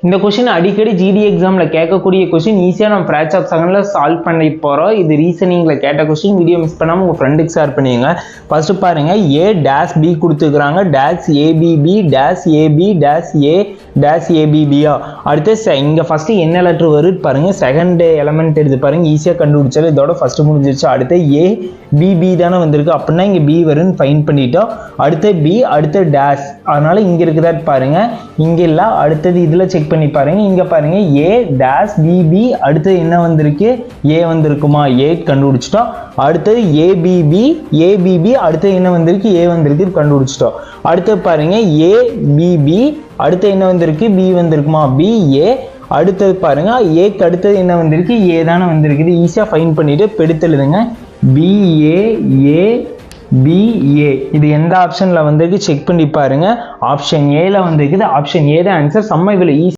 இந்த கொஸ்டின் அடிக்கடி ஜிடி எக்ஸாமில் கேட்கக்கூடிய கொஸ்டின், ஈஸியாக நம்ம ஃப்ராக்ஷன் ஆஃப் செகண்டில் சால்வ் பண்ணி போகிறோம். இது ரீசனிங்கில் கேட்ட கொஸ்டின். வீடியோ மிஸ் பண்ணாமல் உங்கள் ஃப்ரெண்டுக்கு ஷேர் பண்ணிடுங்க. ஃபஸ்ட்டு பாருங்கள், ஏ டேஷ் பி கொடுத்துருக்குறாங்க. Dash ABB dash AB dash A dash ஏபிபியா. அடுத்து இங்கே ஃபஸ்ட்டு என்ன லெட்ரு வருது பாருங்கள். செகண்ட் எலமெண்ட் எடுத்து பாருங்கள், ஈஸியாக கண்டுபிடிச்சாலும் இதோட ஃபஸ்ட்டு முடிஞ்சிருச்சு. அடுத்து ஏ பிபி தானே வந்திருக்கு, அப்படின்னா இங்கே பி வரும்னு ஃபைன் பண்ணிட்டோம். அடுத்து பி, அடுத்து டேஷ், அதனால இங்கே இருக்குதா பாருங்கள், இங்கே இல்லை. அடுத்தது இதில் செக் பண்ணி பாருங்க. இங்க பாருங்க, ஏ டேஷ் பிபி, அடுத்து என்ன வந்திருக்கு, ஏ வந்திருக்குமா, ஏ கண்டுபிடிச்சிட்டோம். அடுத்தது ஏபிபி, அடுத்து என்ன வந்திருக்கு, ஏ வந்திருக்கு, கண்டுபிடிச்சிட்டோம். அடுத்து பாருங்க, ஏபிபி, அடுத்து என்ன வந்திருக்கு, பி வந்திருக்குமா, பி ஏ. அடுத்தது பாருங்க, ஏக்கு அடுத்தது என்ன வந்திருக்கு, ஏ தானே வந்திருக்குது. ஈஸியாக ஃபைன் பண்ணிட்டு பெடுத்து எழுதுங்க. பிஏ பிஏ, இது எந்த ஆப்ஷன்ல வந்திருக்கு செக் பண்ணி பாருங்க. ஆப்ஷன் ஏல வந்திருக்குது. ஆப்ஷன் ஏ தான் ஆன்சர். செம்ம இதில் ஈஸி